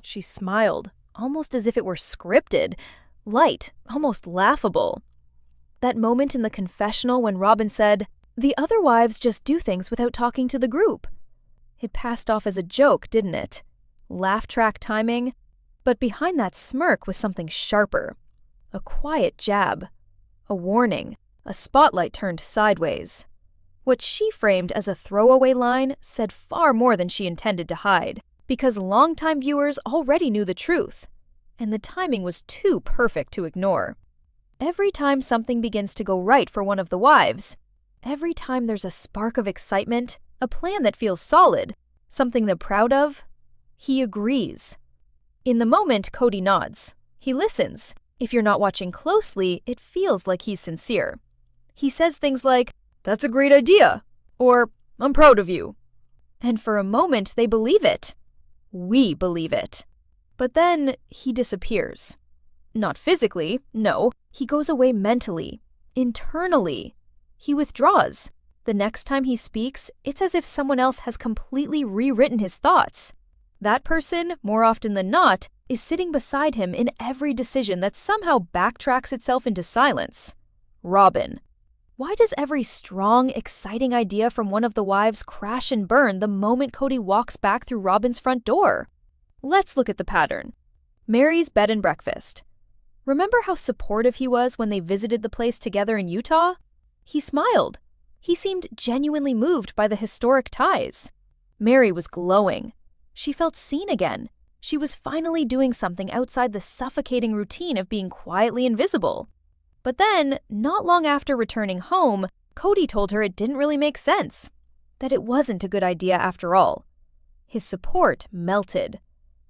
She smiled, almost as if it were scripted, light, almost laughable. That moment in the confessional when Robyn said, "The other wives just do things without talking to the group." It passed off as a joke, didn't it? Laugh track timing. But behind that smirk was something sharper. A quiet jab. A warning. A spotlight turned sideways. What she framed as a throwaway line said far more than she intended to hide, because longtime viewers already knew the truth, and the timing was too perfect to ignore. Every time something begins to go right for one of the wives, every time there's a spark of excitement, a plan that feels solid, something they're proud of, he agrees. In the moment, Kody nods. He listens. If you're not watching closely, it feels like he's sincere. He says things like, "That's a great idea," or "I'm proud of you." And for a moment, they believe it. We believe it. But then he disappears. Not physically, no. He goes away mentally, internally. He withdraws. The next time he speaks, it's as if someone else has completely rewritten his thoughts. That person, more often than not, is sitting beside him in every decision that somehow backtracks itself into silence. Robyn. Why does every strong, exciting idea from one of the wives crash and burn the moment Kody walks back through Robyn's front door? Let's look at the pattern. Meri's bed and breakfast. Remember how supportive he was when they visited the place together in Utah? He smiled. He seemed genuinely moved by the historic ties. Meri was glowing. She felt seen again. She was finally doing something outside the suffocating routine of being quietly invisible. But then, not long after returning home, Kody told her it didn't really make sense, that it wasn't a good idea after all. His support melted.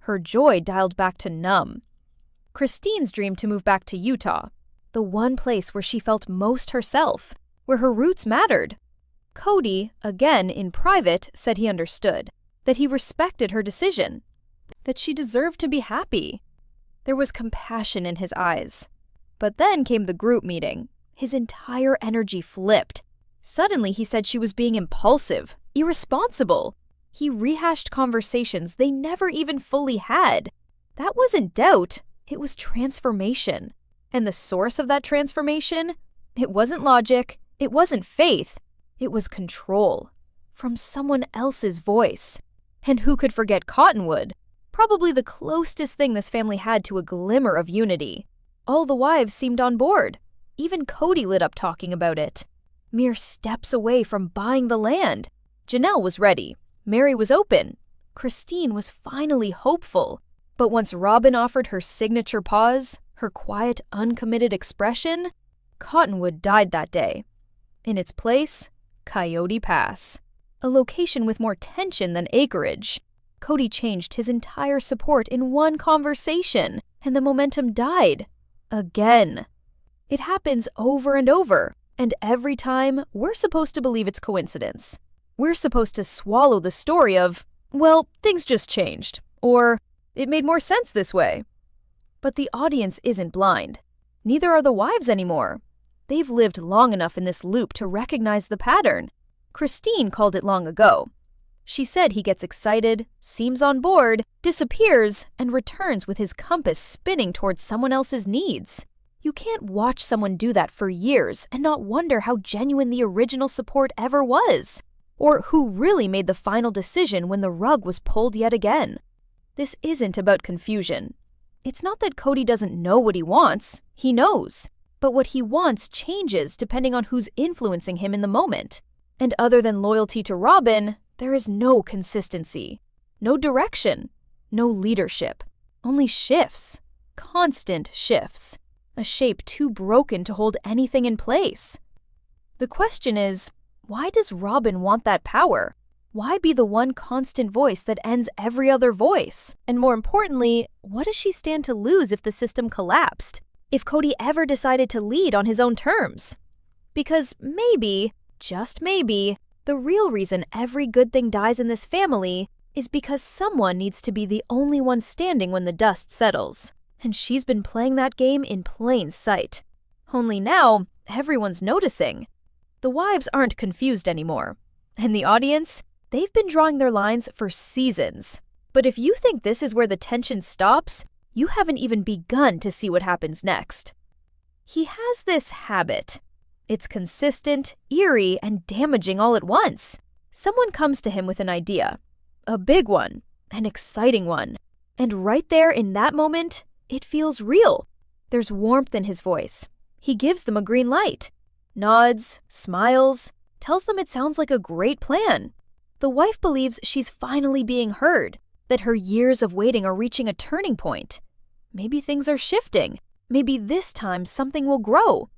Her joy dialed back to numb. Christine's dream to move back to Utah, the one place where she felt most herself, where her roots mattered. Kody, again in private, said he understood, that he respected her decision, that she deserved to be happy. There was compassion in his eyes. But then came the group meeting. His entire energy flipped. Suddenly he said she was being impulsive, irresponsible. He rehashed conversations they never even fully had. That wasn't doubt, it was transformation. And the source of that transformation? It wasn't logic, it wasn't faith, it was control. From someone else's voice. And who could forget Cottonwood? Probably the closest thing this family had to a glimmer of unity. All the wives seemed on board. Even Kody lit up talking about it. Mere steps away from buying the land. Janelle was ready. Meri was open. Christine was finally hopeful. But once Robyn offered her signature pause, her quiet, uncommitted expression, Cottonwood died that day. In its place, Coyote Pass. A location with more tension than acreage. Kody changed his entire support in one conversation, and the momentum died. Again. It happens over and over, and every time, we're supposed to believe it's coincidence. We're supposed to swallow the story of, well, things just changed, or it made more sense this way. But the audience isn't blind. Neither are the wives anymore. They've lived long enough in this loop to recognize the pattern. Christine called it long ago. She said he gets excited, seems on board, disappears, and returns with his compass spinning towards someone else's needs. You can't watch someone do that for years and not wonder how genuine the original support ever was, or who really made the final decision when the rug was pulled yet again. This isn't about confusion. It's not that Kody doesn't know what he wants. He knows. But what he wants changes depending on who's influencing him in the moment. And other than loyalty to Robyn, there is no consistency, no direction, no leadership, only shifts, constant shifts, a shape too broken to hold anything in place. The question is, why does Robyn want that power? Why be the one constant voice that ends every other voice? And more importantly, what does she stand to lose if the system collapsed? If Kody ever decided to lead on his own terms? Because maybe, just maybe, the real reason every good thing dies in this family is because someone needs to be the only one standing when the dust settles. And she's been playing that game in plain sight. Only now, everyone's noticing. The wives aren't confused anymore. And the audience, they've been drawing their lines for seasons. But if you think this is where the tension stops, you haven't even begun to see what happens next. He has this habit. It's consistent, eerie, and damaging all at once. Someone comes to him with an idea. A big one. An exciting one. And right there in that moment, it feels real. There's warmth in his voice. He gives them a green light. Nods, smiles, tells them it sounds like a great plan. The wife believes she's finally being heard, that her years of waiting are reaching a turning point. Maybe things are shifting. Maybe this time something will grow.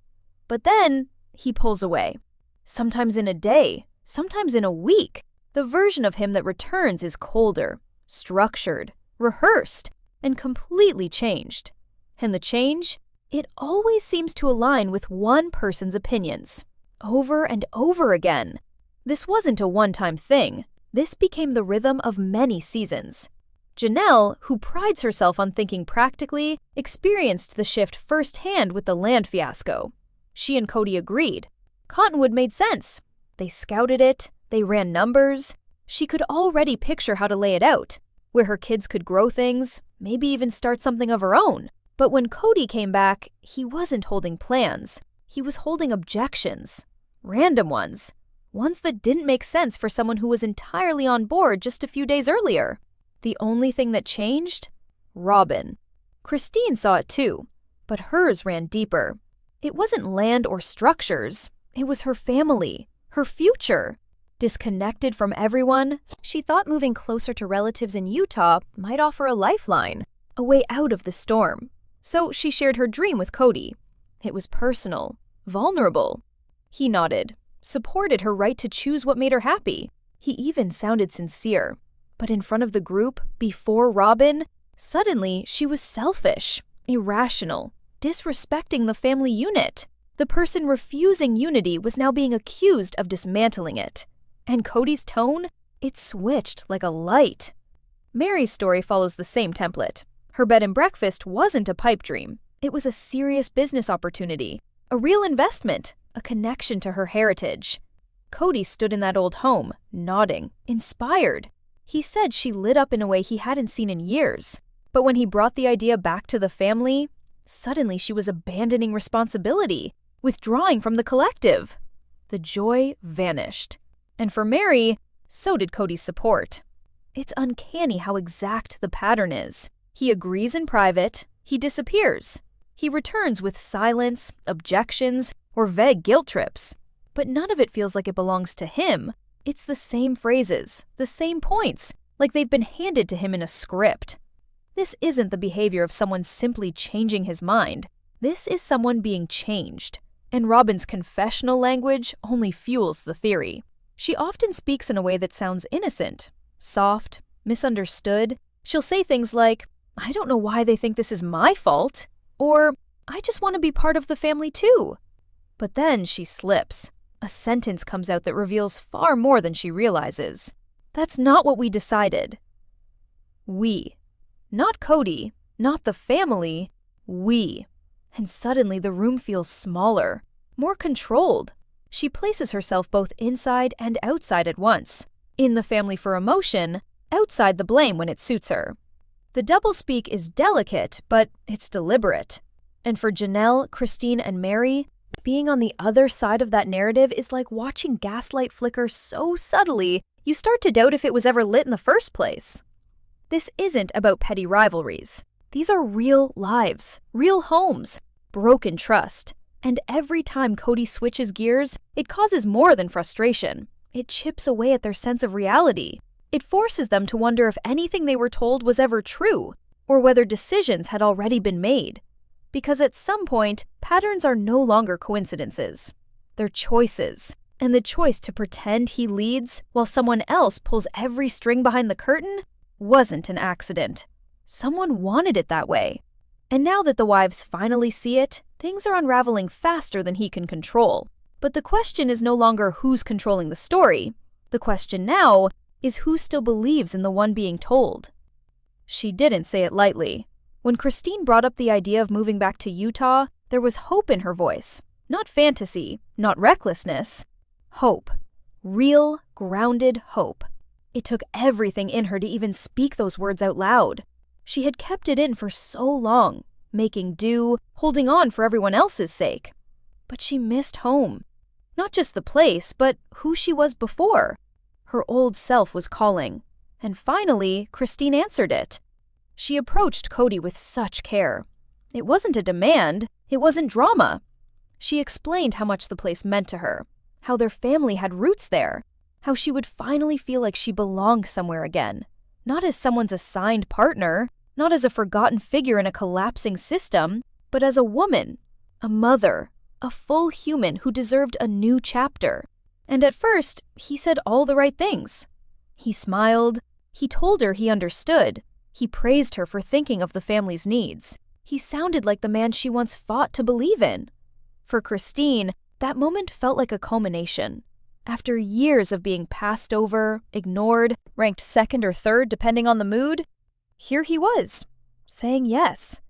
But then he pulls away. Sometimes in a day, sometimes in a week. The version of him that returns is colder, structured, rehearsed, and completely changed. And the change? It always seems to align with one person's opinions. Over and over again. This wasn't a one-time thing. This became the rhythm of many seasons. Janelle, who prides herself on thinking practically, experienced the shift firsthand with the land fiasco. She and Kody agreed. Cottonwood made sense. They scouted it, they ran numbers. She could already picture how to lay it out, where her kids could grow things, maybe even start something of her own. But when Kody came back, he wasn't holding plans. He was holding objections. Random ones. Ones that didn't make sense for someone who was entirely on board just a few days earlier. The only thing that changed? Robyn. Christine saw it too, but hers ran deeper. It wasn't land or structures. It was her family, her future. Disconnected from everyone, she thought moving closer to relatives in Utah might offer a lifeline, a way out of the storm. So she shared her dream with Kody. It was personal, vulnerable. He nodded, supported her right to choose what made her happy. He even sounded sincere. But in front of the group, before Robyn, suddenly she was selfish, irrational, disrespecting the family unit. The person refusing unity was now being accused of dismantling it. And Kody's tone? It switched like a light. Meri's story follows the same template. Her bed and breakfast wasn't a pipe dream. It was a serious business opportunity, a real investment, a connection to her heritage. Kody stood in that old home, nodding, inspired. He said she lit up in a way he hadn't seen in years. But when he brought the idea back to the family, suddenly she was abandoning responsibility, withdrawing from the collective. The joy vanished. And for Meri, so did Kody's support. It's uncanny how exact the pattern is. He agrees in private, he disappears. He returns with silence, objections, or vague guilt trips. But none of it feels like it belongs to him. It's the same phrases, the same points, like they've been handed to him in a script. This isn't the behavior of someone simply changing his mind. This is someone being changed. And Robyn's confessional language only fuels the theory. She often speaks in a way that sounds innocent, soft, misunderstood. She'll say things like, "I don't know why they think this is my fault," or "I just want to be part of the family too." But then she slips. A sentence comes out that reveals far more than she realizes. That's not what we decided. We. Not Kody, not the family, we. And suddenly the room feels smaller, more controlled. She places herself both inside and outside at once. In the family for emotion, outside the blame when it suits her. The doublespeak is delicate, but it's deliberate. And for Janelle, Christine, and Meri, being on the other side of that narrative is like watching gaslight flicker so subtly, you start to doubt if it was ever lit in the first place. This isn't about petty rivalries. These are real lives, real homes, broken trust. And every time Kody switches gears, it causes more than frustration. It chips away at their sense of reality. It forces them to wonder if anything they were told was ever true, or whether decisions had already been made. Because at some point, patterns are no longer coincidences. They're choices. And the choice to pretend he leads while someone else pulls every string behind the curtain wasn't an accident. Someone wanted it that way. And now that the wives finally see it, things are unraveling faster than he can control. But the question is no longer who's controlling the story. The question now is who still believes in the one being told. She didn't say it lightly. When Christine brought up the idea of moving back to Utah, there was hope in her voice. Not fantasy, not recklessness. Hope. Real, grounded hope. It took everything in her to even speak those words out loud. She had kept it in for so long, making do, holding on for everyone else's sake. But she missed home. Not just the place, but who she was before. Her old self was calling. And finally, Christine answered it. She approached Kody with such care. It wasn't a demand. It wasn't drama. She explained how much the place meant to her, how their family had roots there, how she would finally feel like she belonged somewhere again, not as someone's assigned partner, not as a forgotten figure in a collapsing system, but as a woman, a mother, a full human who deserved a new chapter. And at first, he said all the right things. He smiled. He told her he understood. He praised her for thinking of the family's needs. He sounded like the man she once fought to believe in. For Christine, that moment felt like a culmination. After years of being passed over, ignored, ranked second or third depending on the mood, here he was, saying yes.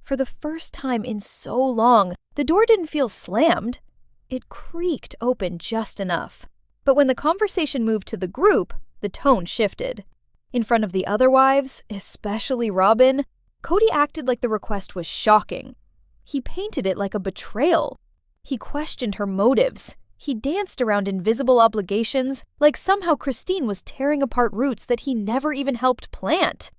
For the first time in so long, the door didn't feel slammed. It creaked open just enough. But when the conversation moved to the group, the tone shifted. In front of the other wives, especially Robyn, Kody acted like the request was shocking. He painted it like a betrayal. He questioned her motives. He danced around invisible obligations like somehow Christine was tearing apart roots that he never even helped plant.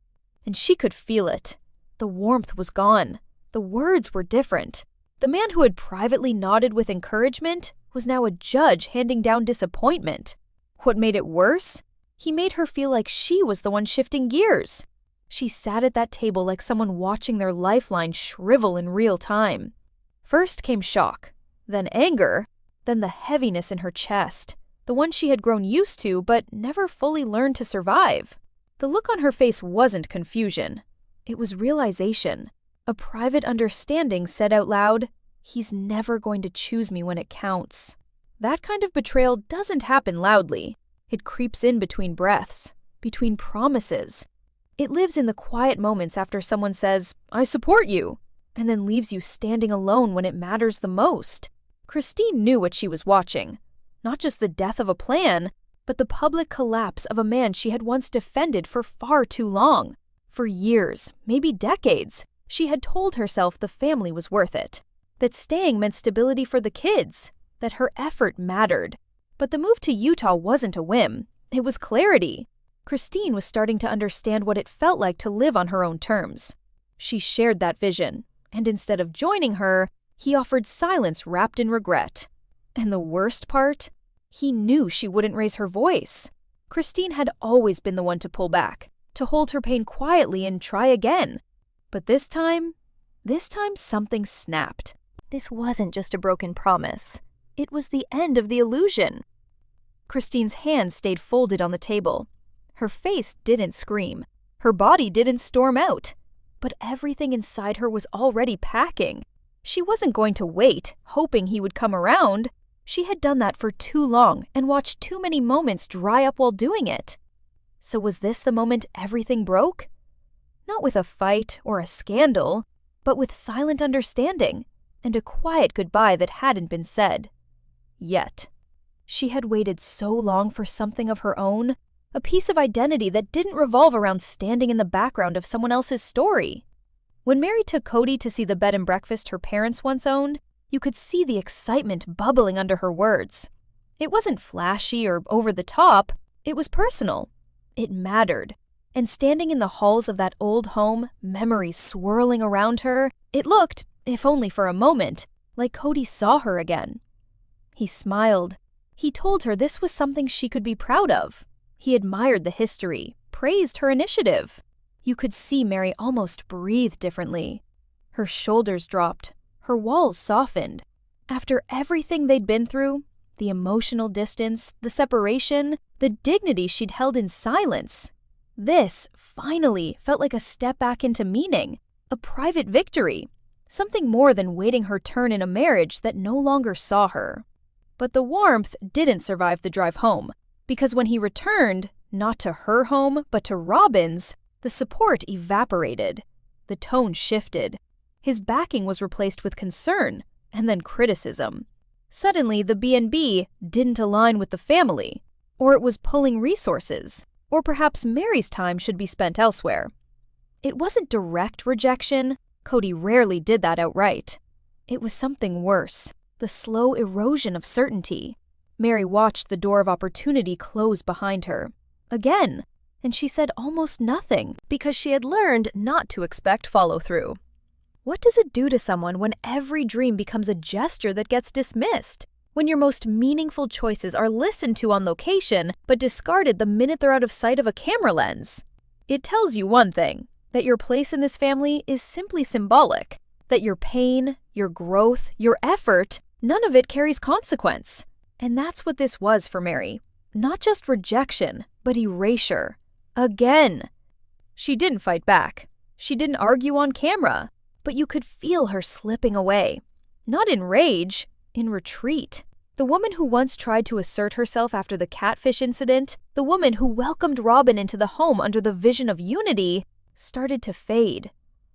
And she could feel it. The warmth was gone. The words were different. The man who had privately nodded with encouragement was now a judge handing down disappointment. What made it worse? He made her feel like she was the one shifting gears. She sat at that table like someone watching their lifeline shrivel in real time. First came shock, then anger, then the heaviness in her chest, the one she had grown used to but never fully learned to survive. The look on her face wasn't confusion. It was realization. A private understanding said out loud, "He's never going to choose me when it counts." That kind of betrayal doesn't happen loudly. It creeps in between breaths, between promises. It lives in the quiet moments after someone says, "I support you," and then leaves you standing alone when it matters the most. Christine knew what she was watching. Not just the death of a plan, but the public collapse of a man she had once defended for far too long. For years, maybe decades, she had told herself the family was worth it, that staying meant stability for the kids, that her effort mattered. But the move to Utah wasn't a whim. It was clarity. Christine was starting to understand what it felt like to live on her own terms. She shared that vision, and instead of joining her, he offered silence wrapped in regret. And the worst part? He knew she wouldn't raise her voice. Christine had always been the one to pull back, to hold her pain quietly and try again. But this time something snapped. This wasn't just a broken promise. It was the end of the illusion. Christine's hands stayed folded on the table. Her face didn't scream. Her body didn't storm out. But everything inside her was already packing. She wasn't going to wait, hoping he would come around. She had done that for too long and watched too many moments dry up while doing it. So was this the moment everything broke? Not with a fight or a scandal, but with silent understanding and a quiet goodbye that hadn't been said. Yet. She had waited so long for something of her own, a piece of identity that didn't revolve around standing in the background of someone else's story. When Meri took Kody to see the bed and breakfast her parents once owned, you could see the excitement bubbling under her words. It wasn't flashy or over the top. It was personal. It mattered. And standing in the halls of that old home, memories swirling around her, it looked, if only for a moment, like Kody saw her again. He smiled. He told her this was something she could be proud of. He admired the history, praised her initiative. You could see Meri almost breathe differently. Her shoulders dropped. Her walls softened. After everything they'd been through, the emotional distance, the separation, the dignity she'd held in silence, this, finally, felt like a step back into meaning, a private victory, something more than waiting her turn in a marriage that no longer saw her. But the warmth didn't survive the drive home, because when he returned, not to her home, but to Robyn's, the support evaporated. The tone shifted. His backing was replaced with concern, and then criticism. Suddenly, the B&B didn't align with the family. Or it was pulling resources. Or perhaps Meri's time should be spent elsewhere. It wasn't direct rejection. Kody rarely did that outright. It was something worse, the slow erosion of certainty. Meri watched the door of opportunity close behind her. Again, and she said almost nothing because she had learned not to expect follow-through. What does it do to someone when every dream becomes a gesture that gets dismissed? When your most meaningful choices are listened to on location but discarded the minute they're out of sight of a camera lens? It tells you one thing, that your place in this family is simply symbolic, that your pain, your growth, your effort, none of it carries consequence. And that's what this was for Meri. Not just rejection, but erasure. Again. She didn't fight back. She didn't argue on camera. But you could feel her slipping away. Not in rage, in retreat. The woman who once tried to assert herself after the catfish incident, the woman who welcomed Robyn into the home under the vision of unity, started to fade.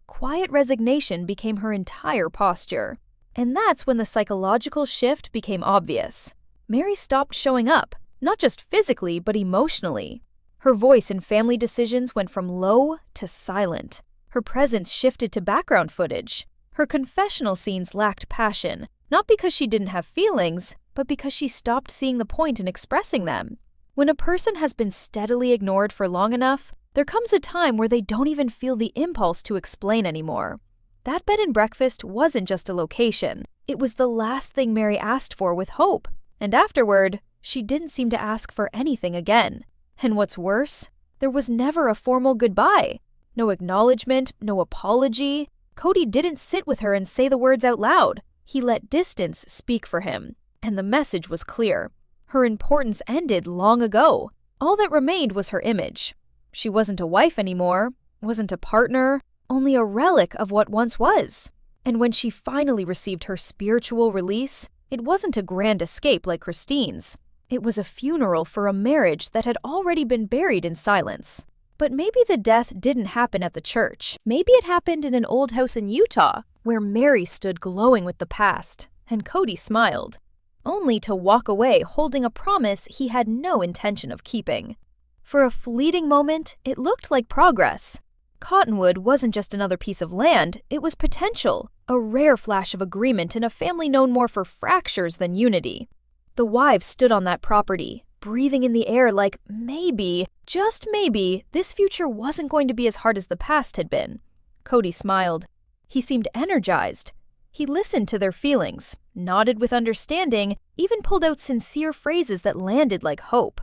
Quiet resignation became her entire posture. And that's when the psychological shift became obvious. Meri stopped showing up, not just physically, but emotionally. Her voice in family decisions went from low to silent. Her presence shifted to background footage. Her confessional scenes lacked passion, not because she didn't have feelings, but because she stopped seeing the point in expressing them. When a person has been steadily ignored for long enough, there comes a time where they don't even feel the impulse to explain anymore. That bed and breakfast wasn't just a location. It was the last thing Meri asked for with hope. And afterward, she didn't seem to ask for anything again. And what's worse, there was never a formal goodbye. No acknowledgement, no apology. Kody didn't sit with her and say the words out loud. He let distance speak for him. And the message was clear. Her importance ended long ago. All that remained was her image. She wasn't a wife anymore, wasn't a partner, only a relic of what once was. And when she finally received her spiritual release, it wasn't a grand escape like Christine's. It was a funeral for a marriage that had already been buried in silence. But maybe the death didn't happen at the church. Maybe it happened in an old house in Utah, where Meri stood glowing with the past, and Kody smiled, only to walk away holding a promise he had no intention of keeping. For a fleeting moment, it looked like progress. Cottonwood wasn't just another piece of land, it was potential, a rare flash of agreement in a family known more for fractures than unity. The wives stood on that property, breathing in the air like maybe, just maybe, this future wasn't going to be as hard as the past had been. Kody smiled. He seemed energized. He listened to their feelings, nodded with understanding, even pulled out sincere phrases that landed like hope.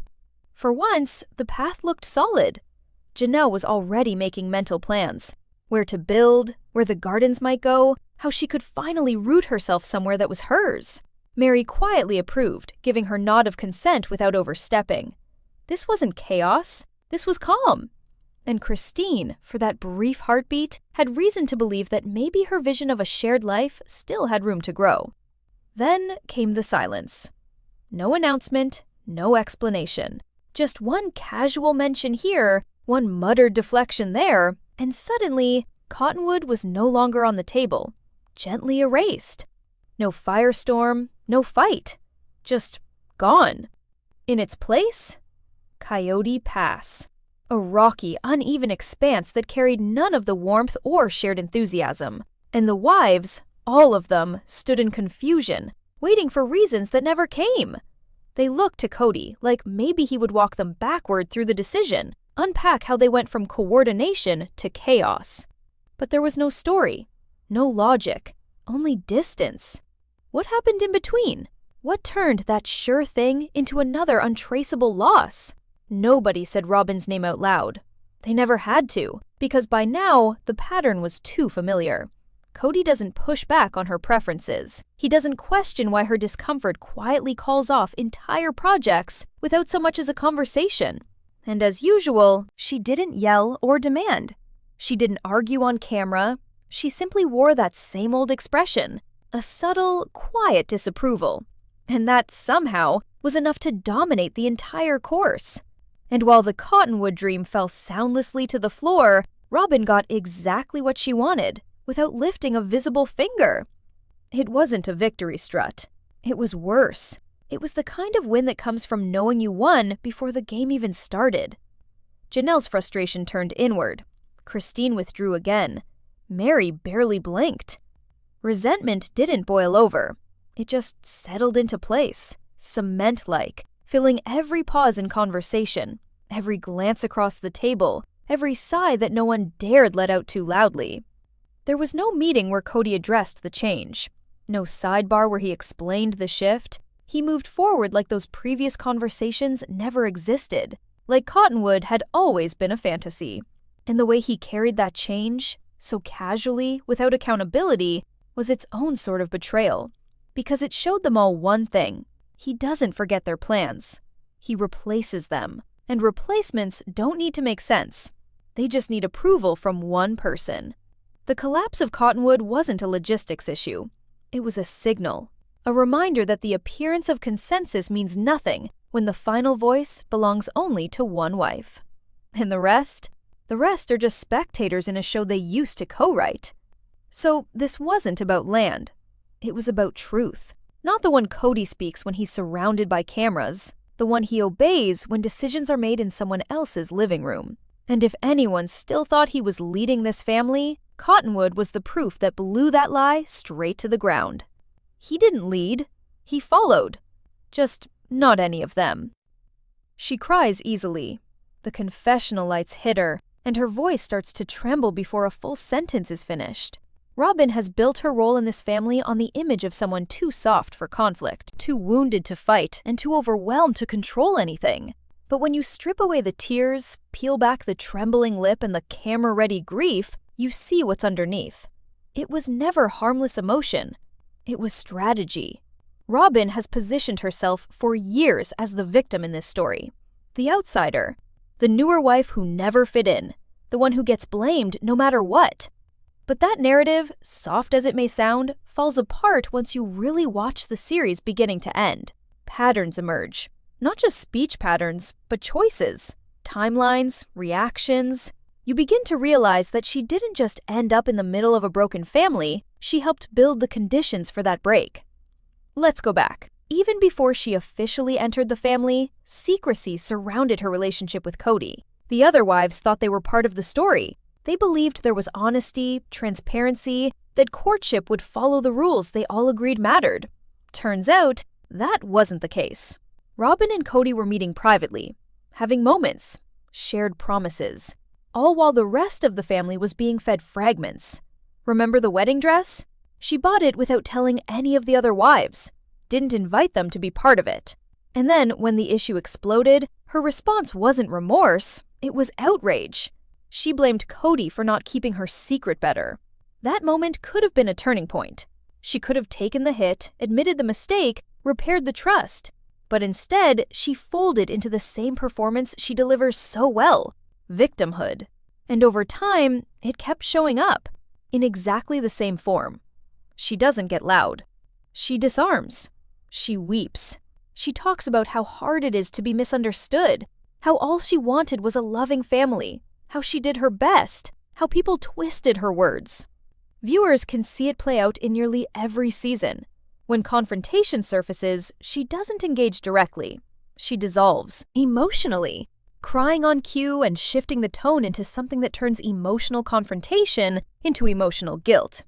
For once, the path looked solid. Janelle was already making mental plans. Where to build, where the gardens might go, how she could finally root herself somewhere that was hers. Meri quietly approved, giving her nod of consent without overstepping. This wasn't chaos. This was calm. And Christine, for that brief heartbeat, had reason to believe that maybe her vision of a shared life still had room to grow. Then came the silence. No announcement, no explanation. Just one casual mention here, one muttered deflection there, and suddenly, Cottonwood was no longer on the table, gently erased. No firestorm, no fight, just gone. In its place, Coyote Pass, a rocky, uneven expanse that carried none of the warmth or shared enthusiasm. And the wives, all of them, stood in confusion, waiting for reasons that never came. They looked to Kody like maybe he would walk them backward through the decision, unpack how they went from coordination to chaos. But there was no story, no logic, only distance. What happened in between? What turned that sure thing into another untraceable loss? Nobody said Robyn's name out loud. They never had to, because by now, the pattern was too familiar. Kody doesn't push back on her preferences. He doesn't question why her discomfort quietly calls off entire projects without so much as a conversation. And as usual, she didn't yell or demand. She didn't argue on camera. She simply wore that same old expression, a subtle, quiet disapproval. And that, somehow, was enough to dominate the entire course. And while the Cottonwood dream fell soundlessly to the floor, Robyn got exactly what she wanted, without lifting a visible finger. It wasn't a victory strut. It was worse. It was the kind of win that comes from knowing you won before the game even started. Janelle's frustration turned inward. Christine withdrew again. Meri barely blinked. Resentment didn't boil over. It just settled into place, cement-like, filling every pause in conversation, every glance across the table, every sigh that no one dared let out too loudly. There was no meeting where Kody addressed the change. No sidebar where he explained the shift. He moved forward like those previous conversations never existed, like Cottonwood had always been a fantasy. And the way he carried that change, so casually, without accountability, was its own sort of betrayal. Because it showed them all one thing: he doesn't forget their plans. He replaces them. And replacements don't need to make sense. They just need approval from one person. The collapse of Cottonwood wasn't a logistics issue. It was a signal, a reminder that the appearance of consensus means nothing when the final voice belongs only to one wife. And the rest are just spectators in a show they used to co-write. So this wasn't about land. It was about truth. Not the one Kody speaks when he's surrounded by cameras, the one he obeys when decisions are made in someone else's living room. And if anyone still thought he was leading this family, Cottonwood was the proof that blew that lie straight to the ground. He didn't lead. He followed. Just not any of them. She cries easily. The confessional lights hit her, and her voice starts to tremble before a full sentence is finished. Robyn has built her role in this family on the image of someone too soft for conflict, too wounded to fight, and too overwhelmed to control anything. But when you strip away the tears, peel back the trembling lip and the camera-ready grief, you see what's underneath. It was never harmless emotion. It was strategy. Robyn has positioned herself for years as the victim in this story. The outsider. The newer wife who never fit in. The one who gets blamed no matter what. But that narrative, soft as it may sound, falls apart once you really watch the series beginning to end. Patterns emerge. Not just speech patterns, but choices, timelines, reactions. You begin to realize that she didn't just end up in the middle of a broken family, she helped build the conditions for that break. Let's go back. Even before she officially entered the family, secrecy surrounded her relationship with Kody. The other wives thought they were part of the story. They believed there was honesty, transparency, that courtship would follow the rules they all agreed mattered. Turns out, that wasn't the case. Robyn and Kody were meeting privately, having moments, shared promises, all while the rest of the family was being fed fragments. Remember the wedding dress? She bought it without telling any of the other wives, didn't invite them to be part of it. And then, when the issue exploded, her response wasn't remorse, it was outrage. She blamed Kody for not keeping her secret better. That moment could have been a turning point. She could have taken the hit, admitted the mistake, repaired the trust. But instead, she folded into the same performance she delivers so well, victimhood. And over time, it kept showing up, in exactly the same form. She doesn't get loud. She disarms. She weeps. She talks about how hard it is to be misunderstood, how all she wanted was a loving family, how she did her best, how people twisted her words. Viewers can see it play out in nearly every season. When confrontation surfaces, she doesn't engage directly. She dissolves, emotionally, crying on cue and shifting the tone into something that turns emotional confrontation into emotional guilt.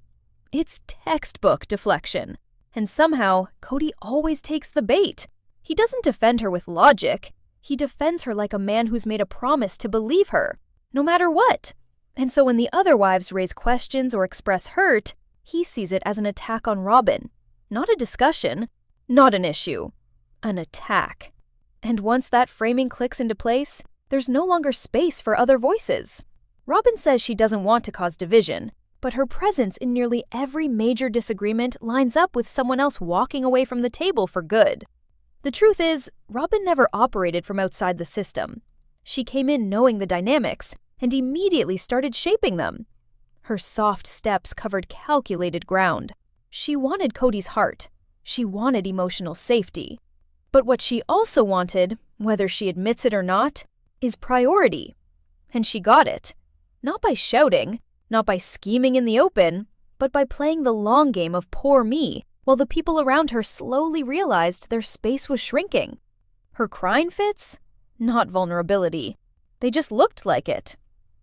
It's textbook deflection. And somehow, Kody always takes the bait. He doesn't defend her with logic. He defends her like a man who's made a promise to believe her, no matter what. And so when the other wives raise questions or express hurt, he sees it as an attack on Robyn. Not a discussion, not an issue, an attack. And once that framing clicks into place, there's no longer space for other voices. Robyn says she doesn't want to cause division, but her presence in nearly every major disagreement lines up with someone else walking away from the table for good. The truth is, Robyn never operated from outside the system. She came in knowing the dynamics and immediately started shaping them. Her soft steps covered calculated ground. She wanted Kody's heart. She wanted emotional safety. But what she also wanted, whether she admits it or not, is priority. And she got it. Not by shouting, not by scheming in the open, but by playing the long game of poor me, while the people around her slowly realized their space was shrinking. Her crying fits? Not vulnerability. They just looked like it.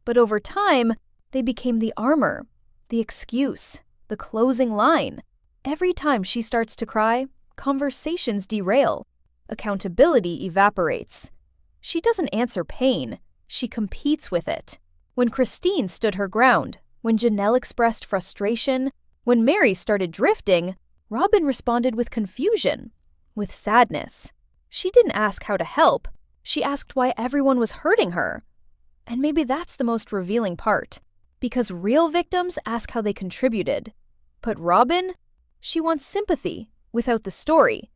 But over time, they became the armor, the excuse, the closing line. Every time she starts to cry, conversations derail. Accountability evaporates. She doesn't answer pain, she competes with it. When Christine stood her ground, when Janelle expressed frustration, when Meri started drifting, Robyn responded with confusion, with sadness. She didn't ask how to help, she asked why everyone was hurting her. And maybe that's the most revealing part, because real victims ask how they contributed. But Robyn? She wants sympathy, without the story.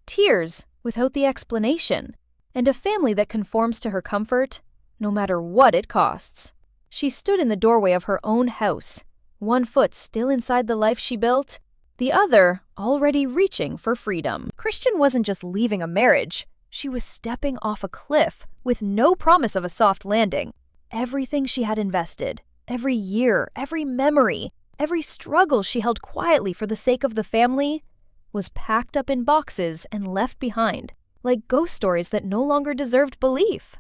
Tears, without the explanation. And a family that conforms to her comfort, no matter what it costs. She stood in the doorway of her own house, one foot still inside the life she built, the other already reaching for freedom. Christian wasn't just leaving a marriage, she was stepping off a cliff with no promise of a soft landing. Everything she had invested, every year, every memory, every struggle she held quietly for the sake of the family, was packed up in boxes and left behind, like ghost stories that no longer deserved belief.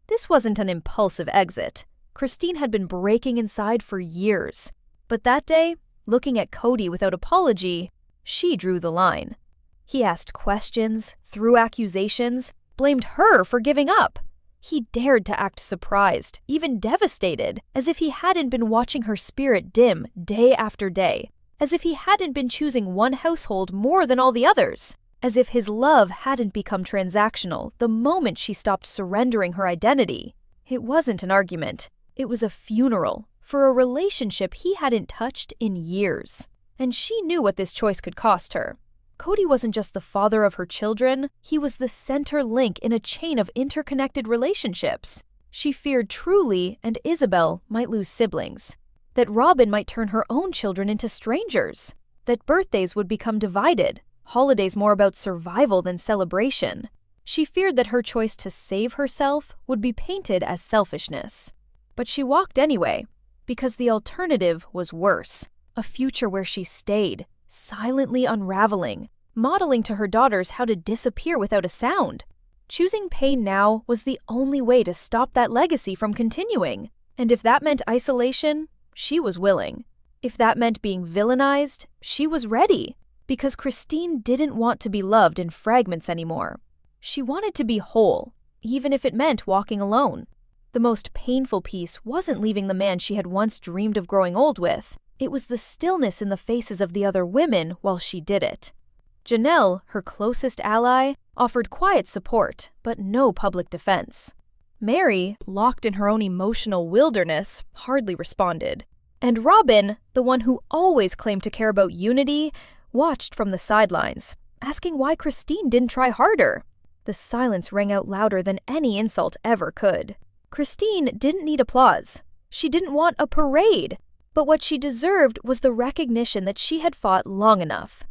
This wasn't an impulsive exit. Christine had been breaking inside for years. But that day, looking at Kody without apology, she drew the line. He asked questions, threw accusations, blamed her for giving up. He dared to act surprised, even devastated, as if he hadn't been watching her spirit dim day after day, as if he hadn't been choosing one household more than all the others, as if his love hadn't become transactional the moment she stopped surrendering her identity. It wasn't an argument. It was a funeral for a relationship he hadn't touched in years. And she knew what this choice could cost her. Kody wasn't just the father of her children, he was the center link in a chain of interconnected relationships. She feared Truly and Isabel might lose siblings, that Robyn might turn her own children into strangers, that birthdays would become divided, holidays more about survival than celebration. She feared that her choice to save herself would be painted as selfishness. But she walked anyway, because the alternative was worse. A future where she stayed, silently unraveling, modeling to her daughters how to disappear without a sound. Choosing pain now was the only way to stop that legacy from continuing. And if that meant isolation, she was willing. If that meant being villainized, she was ready. Because Christine didn't want to be loved in fragments anymore. She wanted to be whole, even if it meant walking alone. The most painful piece wasn't leaving the man she had once dreamed of growing old with. It was the stillness in the faces of the other women while she did it. Janelle, her closest ally, offered quiet support, but no public defense. Meri, locked in her own emotional wilderness, hardly responded. And Robyn, the one who always claimed to care about unity, watched from the sidelines, asking why Christine didn't try harder. The silence rang out louder than any insult ever could. Christine didn't need applause. She didn't want a parade. But what she deserved was the recognition that she had fought long enough.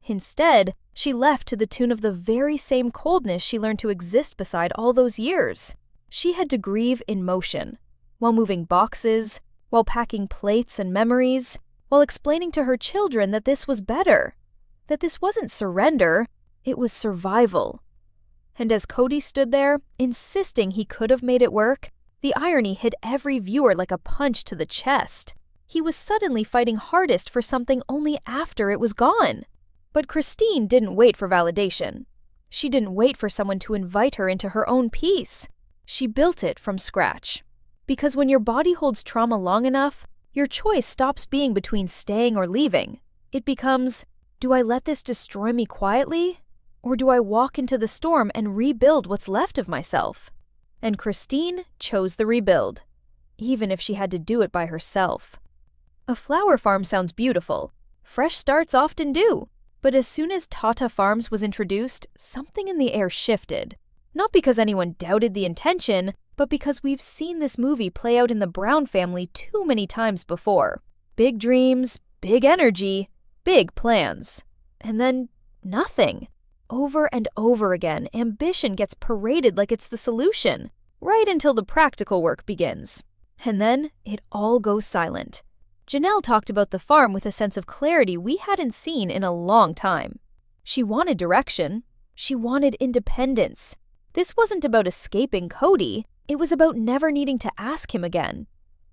Instead, she left to the tune of the very same coldness she learned to exist beside all those years. She had to grieve in motion, while moving boxes, while packing plates and memories, while explaining to her children that this was better, that this wasn't surrender, it was survival. And as Kody stood there, insisting he could have made it work, the irony hit every viewer like a punch to the chest. He was suddenly fighting hardest for something only after it was gone. But Christine didn't wait for validation. She didn't wait for someone to invite her into her own peace. She built it from scratch. Because when your body holds trauma long enough, your choice stops being between staying or leaving. It becomes, do I let this destroy me quietly? Or do I walk into the storm and rebuild what's left of myself? And Christine chose the rebuild, even if she had to do it by herself. A flower farm sounds beautiful. Fresh starts often do. But as soon as Tata Farms was introduced, something in the air shifted. Not because anyone doubted the intention, but because we've seen this movie play out in the Brown family too many times before. Big dreams, big energy, big plans. And then nothing. Over and over again, ambition gets paraded like it's the solution, right until the practical work begins. And then it all goes silent. Janelle talked about the farm with a sense of clarity we hadn't seen in a long time. She wanted direction. She wanted independence. This wasn't about escaping Kody. It was about never needing to ask him again.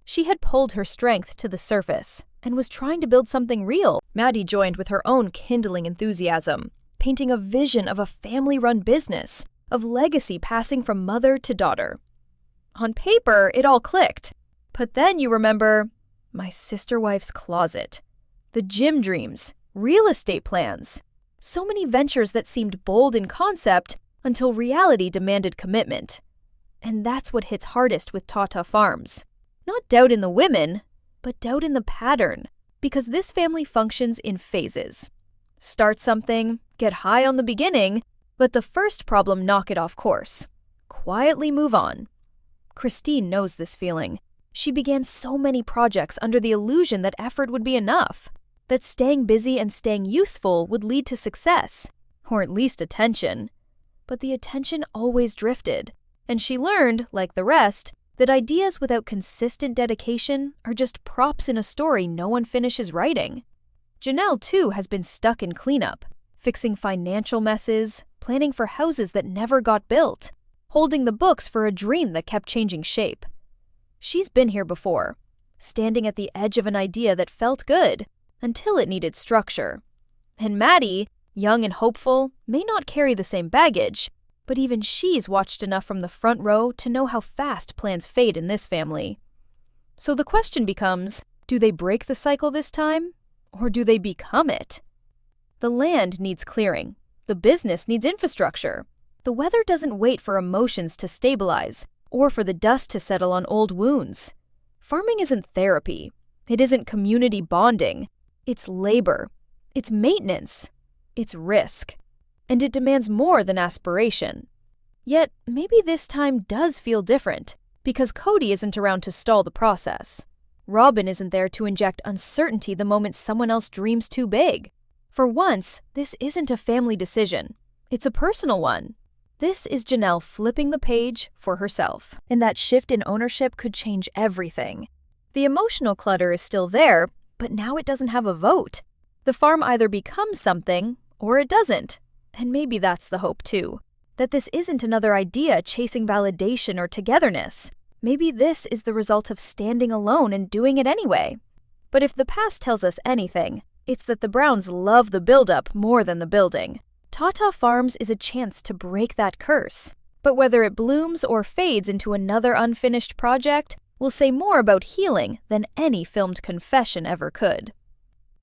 She had pulled her strength to the surface and was trying to build something real. Maddie joined with her own kindling enthusiasm, painting a vision of a family-run business, of legacy passing from mother to daughter. On paper, it all clicked. But then you remember my sister wife's closet, the gym dreams, real estate plans, so many ventures that seemed bold in concept until reality demanded commitment. And that's what hits hardest with Tata Farms. Not doubt in the women, but doubt in the pattern, because this family functions in phases. Start something, get high on the beginning, but the first problem knock it off course. Quietly move on. Christine knows this feeling. She began so many projects under the illusion that effort would be enough, that staying busy and staying useful would lead to success, or at least attention. But the attention always drifted, and she learned, like the rest, that ideas without consistent dedication are just props in a story no one finishes writing. Janelle, too, has been stuck in cleanup, fixing financial messes, planning for houses that never got built, holding the books for a dream that kept changing shape. She's been here before, standing at the edge of an idea that felt good until it needed structure. And Maddie, young and hopeful, may not carry the same baggage, but even she's watched enough from the front row to know how fast plans fade in this family. So the question becomes, do they break the cycle this time, or do they become it? The land needs clearing. The business needs infrastructure. The weather doesn't wait for emotions to stabilize or for the dust to settle on old wounds. Farming isn't therapy. It isn't community bonding. It's labor. It's maintenance. It's risk. And it demands more than aspiration. Yet, maybe this time does feel different, because Kody isn't around to stall the process. Robyn isn't there to inject uncertainty the moment someone else dreams too big. For once, this isn't a family decision. It's a personal one. This is Janelle flipping the page for herself. And that shift in ownership could change everything. The emotional clutter is still there, but now it doesn't have a vote. The farm either becomes something, or it doesn't. And maybe that's the hope too. That this isn't another idea chasing validation or togetherness. Maybe this is the result of standing alone and doing it anyway. But if the past tells us anything, it's that the Browns love the build-up more than the building. Tata Farms is a chance to break that curse. But whether it blooms or fades into another unfinished project will say more about healing than any filmed confession ever could.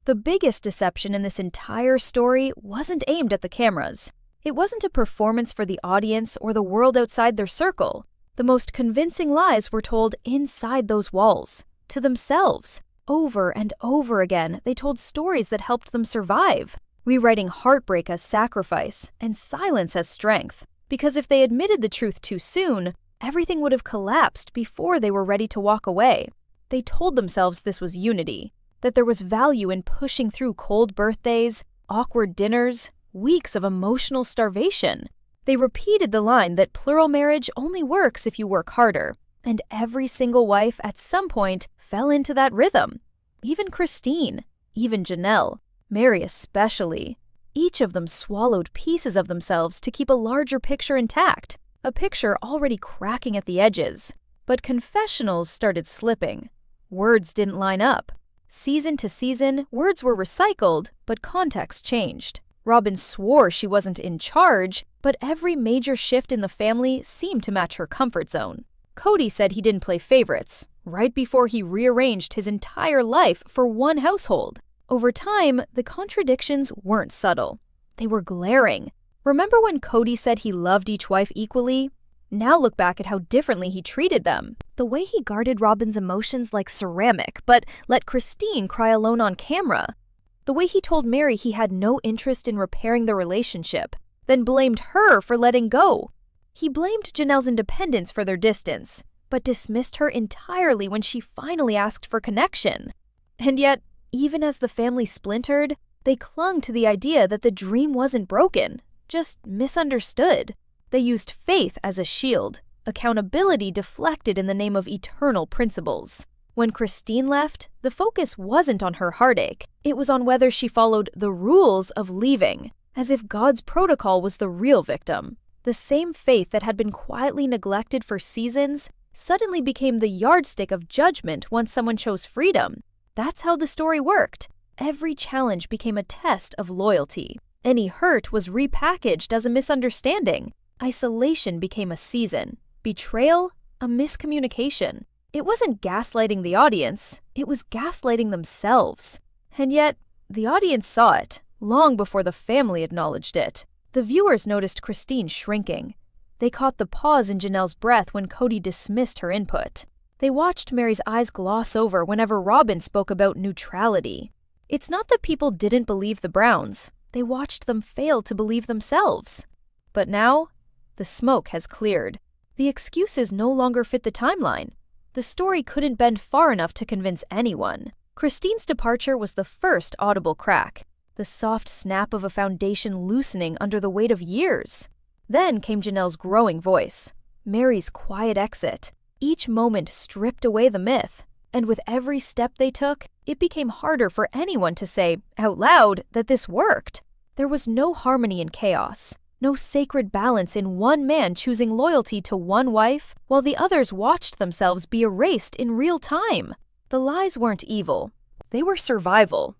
The biggest deception in this entire story wasn't aimed at the cameras. It wasn't a performance for the audience or the world outside their circle. The most convincing lies were told inside those walls, to themselves. Over and over again, they told stories that helped them survive, rewriting heartbreak as sacrifice and silence as strength. Because if they admitted the truth too soon, everything would have collapsed before they were ready to walk away. They told themselves this was unity, that there was value in pushing through cold birthdays, awkward dinners, weeks of emotional starvation. They repeated the line that plural marriage only works if you work harder, and every single wife at some point fell into that rhythm. Even Christine, even Janelle, Meri especially. Each of them swallowed pieces of themselves to keep a larger picture intact, a picture already cracking at the edges. But confessionals started slipping. Words didn't line up. Season to season, words were recycled, but context changed. Robyn swore she wasn't in charge, but every major shift in the family seemed to match her comfort zone. Kody said he didn't play favorites, right before he rearranged his entire life for one household. Over time, the contradictions weren't subtle. They were glaring. Remember when Kody said he loved each wife equally? Now look back at how differently he treated them. The way he guarded Robyn's emotions like ceramic, but let Christine cry alone on camera. The way he told Meri he had no interest in repairing the relationship, then blamed her for letting go. He blamed Janelle's independence for their distance, but dismissed her entirely when she finally asked for connection. And yet, even as the family splintered, they clung to the idea that the dream wasn't broken, just misunderstood. They used faith as a shield, accountability deflected in the name of eternal principles. When Christine left, the focus wasn't on her heartache. It was on whether she followed the rules of leaving, as if God's protocol was the real victim. The same faith that had been quietly neglected for seasons suddenly became the yardstick of judgment once someone chose freedom. That's how the story worked. Every challenge became a test of loyalty. Any hurt was repackaged as a misunderstanding. Isolation became a season. Betrayal, a miscommunication. It wasn't gaslighting the audience, it was gaslighting themselves. And yet, the audience saw it, long before the family acknowledged it. The viewers noticed Christine shrinking. They caught the pause in Janelle's breath when Kody dismissed her input. They watched Meri's eyes gloss over whenever Robyn spoke about neutrality. It's not that people didn't believe the Browns. They watched them fail to believe themselves. But now, the smoke has cleared. The excuses no longer fit the timeline. The story couldn't bend far enough to convince anyone. Christine's departure was the first audible crack, the soft snap of a foundation loosening under the weight of years. Then came Janelle's growing voice, Meri's quiet exit. Each moment stripped away the myth, and with every step they took, it became harder for anyone to say, out loud, that this worked. There was no harmony in chaos, no sacred balance in one man choosing loyalty to one wife while the others watched themselves be erased in real time. The lies weren't evil. They were survival.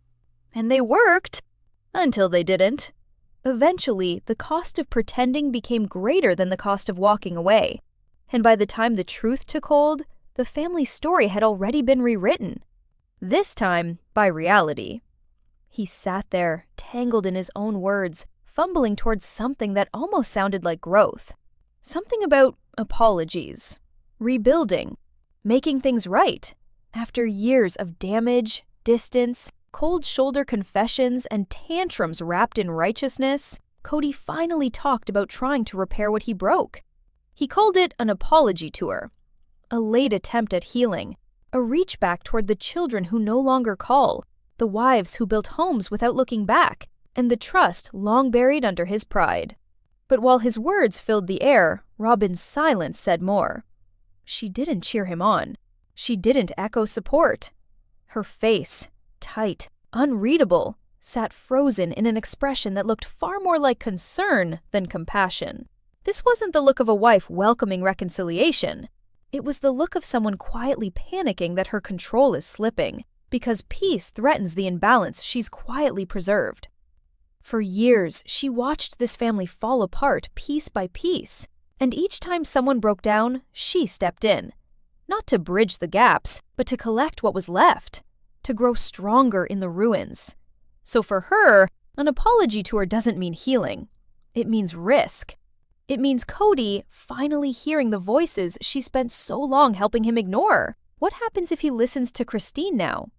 And they worked. Until they didn't. Eventually, the cost of pretending became greater than the cost of walking away. And by the time the truth took hold, the family story had already been rewritten. This time, by reality. He sat there, tangled in his own words, fumbling towards something that almost sounded like growth. Something about apologies, rebuilding, making things right. After years of damage, distance, cold shoulder confessions, and tantrums wrapped in righteousness, Kody finally talked about trying to repair what he broke. He called it an apology tour, a late attempt at healing, a reach back toward the children who no longer call, the wives who built homes without looking back, and the trust long buried under his pride. But while his words filled the air, Robyn's silence said more. She didn't cheer him on. She didn't echo support. Her face, tight, unreadable, sat frozen in an expression that looked far more like concern than compassion. This wasn't the look of a wife welcoming reconciliation. It was the look of someone quietly panicking that her control is slipping, because peace threatens the imbalance she's quietly preserved. For years, she watched this family fall apart piece by piece, and each time someone broke down, she stepped in. Not to bridge the gaps, but to collect what was left, to grow stronger in the ruins. So for her, an apology tour doesn't mean healing. It means risk. It means Kody finally hearing the voices she spent so long helping him ignore. What happens if he listens to Christine now?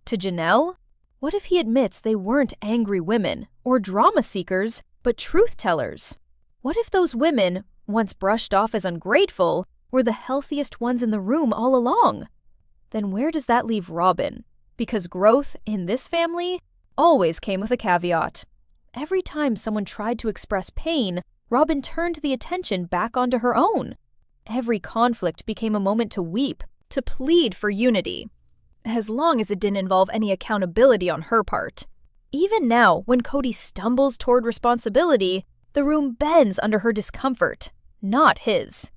To Janelle? What if he admits they weren't angry women or drama seekers, but truth tellers? What if those women, once brushed off as ungrateful, were the healthiest ones in the room all along? Then where does that leave Robyn? Because growth in this family always came with a caveat. Every time someone tried to express pain, Robyn turned the attention back onto her own. Every conflict became a moment to weep, to plead for unity, as long as it didn't involve any accountability on her part. Even now, when Kody stumbles toward responsibility, the room bends under her discomfort, not his.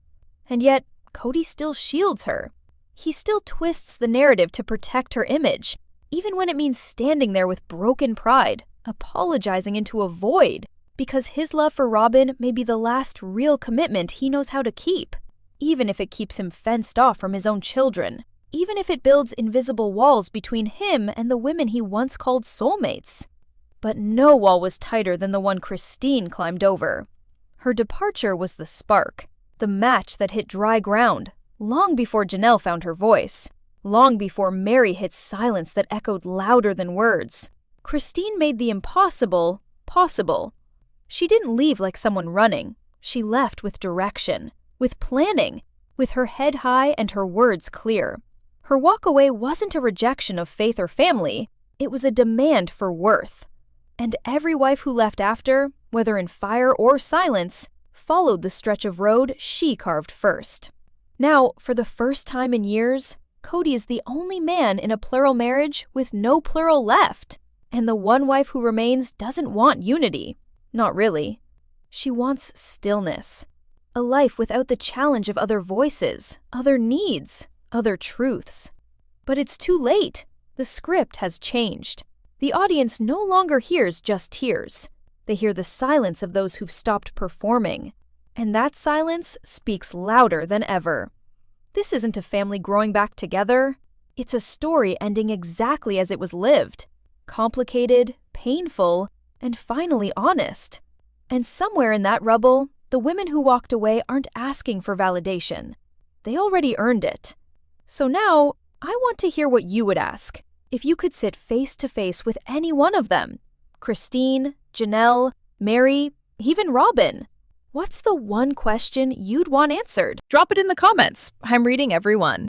And yet, Kody still shields her. He still twists the narrative to protect her image, even when it means standing there with broken pride, apologizing into a void, because his love for Robyn may be the last real commitment he knows how to keep, even if it keeps him fenced off from his own children, even if it builds invisible walls between him and the women he once called soulmates. But no wall was tighter than the one Christine climbed over. Her departure was the spark, the match that hit dry ground, long before Janelle found her voice, long before Meri hit silence that echoed louder than words. Christine made the impossible possible. She didn't leave like someone running. She left with direction, with planning, with her head high and her words clear. Her walk away wasn't a rejection of faith or family. It was a demand for worth. And every wife who left after, whether in fire or silence, followed the stretch of road she carved first. Now, for the first time in years, Kody is the only man in a plural marriage with no plural left. And the one wife who remains doesn't want unity. Not really. She wants stillness. A life without the challenge of other voices, other needs, other truths. But it's too late. The script has changed. The audience no longer hears just tears. They hear the silence of those who've stopped performing. And that silence speaks louder than ever. This isn't a family growing back together. It's a story ending exactly as it was lived. Complicated, painful, and finally honest. And somewhere in that rubble, the women who walked away aren't asking for validation. They already earned it. So now, I want to hear what you would ask if you could sit face to face with any one of them. Christine, Janelle, Meri, even Robyn. What's the one question you'd want answered? Drop it in the comments. I'm reading every one.